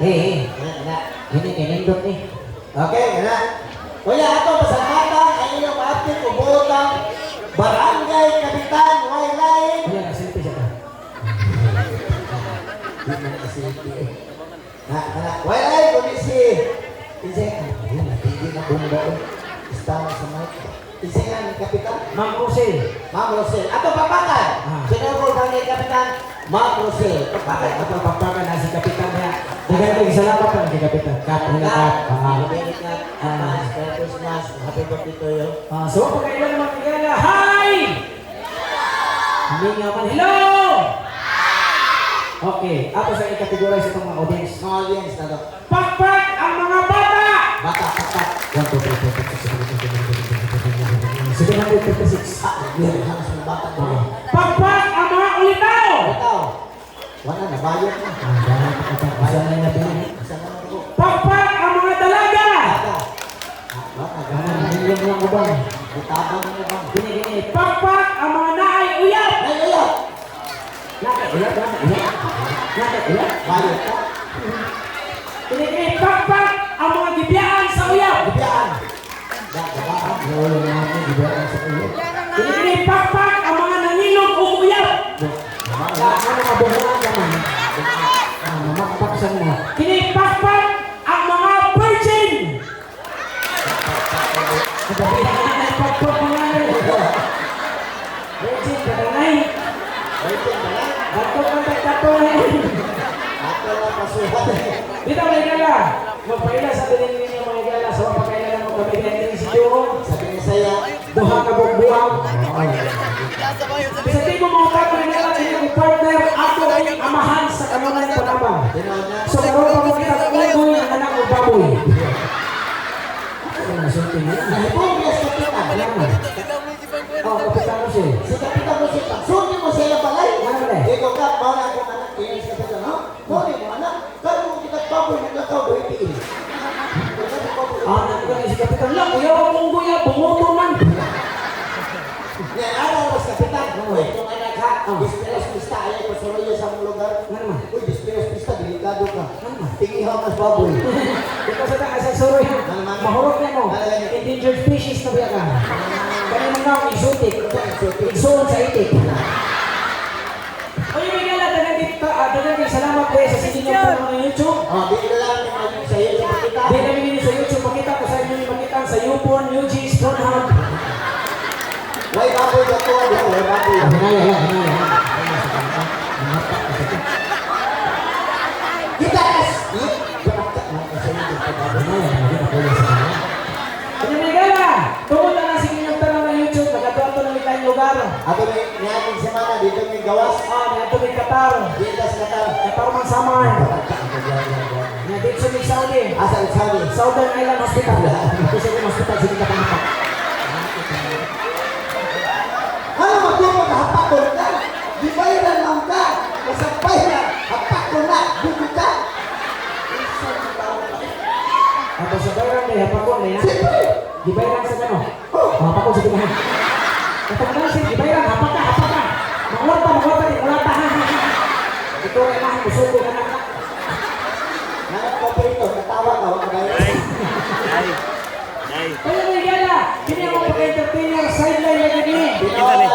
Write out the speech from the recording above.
Ini kinindot ni. Okay, kana. Kuya, ato pasalamatan ang inyong aktif ubotang Barangay Kapitan Waylain. Kuya, nasilpi siya ka. Waylain, komisi. Isay, hindi na bumba. Istama sa mic. Isay nga ni Kapitan. Ma'am Rosel. Ma'am Rosel. Ato papakan. Sinurol Barangay Kapitan. Ma'am Rosel. Papakan. Ato pagpakan na si Kapitan niya. Dagan salamat pa si Kapitan. Kat. Merry Christmas. Happy birthday to you. So, pagkailan naman kagala. Hi! Hindi nga man. Hello! Okay. Ato sa i-categorize itong mga audience. Mga audience na to. Pakpak ang mga bata! Bata, papak. 1, 2, 3, 4, 5, 6, 7, 8, 9, 10, 11, 12, 13, 14, 15, 16, 17, 18, 19, 20, 21, 22, 23, 24, 25, 26. Bata. Pakpak ang mga ulitaw! Ikaw. Wala na, bayot na. Isa na yung nabili. Isa na ako. Pakpak ang mga dalaga! Bata. Bata, Ganun, million lang ubang. Itabang mo bang? Gini-gini. Pakpak ang mga naay uyap! Ay, ayaw. Nakay uyap, nakay uyap. Nakay uyap. Bayot ka. Gini-gini. Pakpak ang mga gibiyaan sa uyap! Bibiyaan. Bata. Lolo namin, gibiyaan sa uyap. Gini-gini. Pakpak ang mga nanilog o uyap! Ano mga bungaan naman? Makapaksan mo. Kinipakpak ang mga virgin! Pakpak mga virgin, katanay. Virgin ba yan? Bato katanay. Ako lang pasuhan. Dito mga igala. Magpaila sa dinigin niyo mga igala. So pagkailan mo kami ganyan si Juro. Sabi ni saya. Duha ka bukbuang. Sa tingin mo mga tapo nila yung partner ako ay amahan sa kanunay panabang. Tinaw na. So karoon pa mo kita ugoy ang anak o baboy. Ano na suntin niya? Nahipong yes, Kapitan. Oh, kapitan mo siya. Si Kapitan mo siya. Sunin mo siya balay. Ano na? Ikaw ka, bawala akong anak. Kaya si Kapitan, ha? Sunin mo anak. Kaya mo kita baboy, naglakaw, doy piin. Nakita si kapitan lang. Kuya, wag mong kuya. Bumotor man. Yan, araw mo si Kapitan. Uy, kung anak ha, Bispiros Pista, ayaw ko suruyo sa mong lugar. Ano naman? Uy, Bispiros Pista, delikado ka. Ano naman? Tingihaw mas baboy. Ito sa taas ay suro yan. Mahurot na mo. Endangered species na biya ka. Kaya naman nga, exotic. Exoon sa itik. Uy, may gala. Dagan salamat po sa sige niyo po ng YouTube. Di ko lang yung sa iyo sa Kapitan. Di kami din sa YouTube. Makita ko sa inyo yung makita sa YouPorn, UG's, Pornhub. Why baboy ka to? Why baboy? Hinaya. Kita kas! Ano may gala? Tungkol na lang sige niyong tanong ng YouTube. Nagkatuwa ng itang lugar. Ato may niyating semana dito may gawas. Nato may Qatar. Dito sa Qatar. Qatar man Samar. Dito sa may Saudi. Asa sabi? Southern Island Hospital. Ito sa hospital, sige ka pangkat. Ano magtupag hapakon ka? Di bayaran lang ka. Masapay na. Hapakon na. Buko ka. Ato sa bayran day, hapakon day na. Siyempre. Di bayran sa gano. Hapakon sa gano. Kapag si di bayran, hapak ka. Magwarta, di mulata. Ito ay mahal, musuko ka na. Nanap ko pa ito. Katawa ka. Huwag magayon. Kaya may gala, hindi ako pag-entertainer, sideline lagi din. Binawa